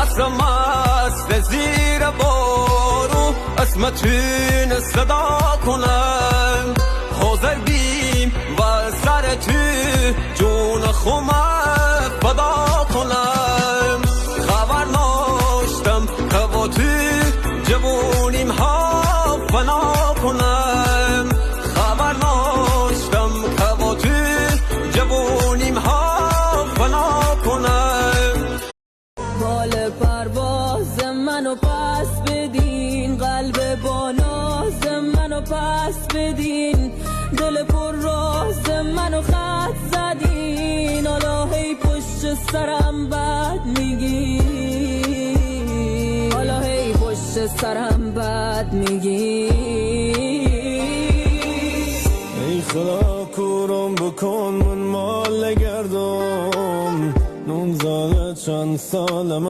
رقصم مست زیر بارو اسمتون صدا کنم حاضر بیم و سر تو جون خمه فدا کنم خبر ناشتم که با تو جوونیم ها فنا کنم خبر ناشتم که با تو جوونیم ها فنا کنم بال پرواز منو پس بدین قلب با ناز منو پس بدین دل پر راز منو خط زدین حالا هی پشت سرم بد میگین حالا هی پشت سرم بد میگین ای خدا کورم بکن من مال گردم 19 چند سالم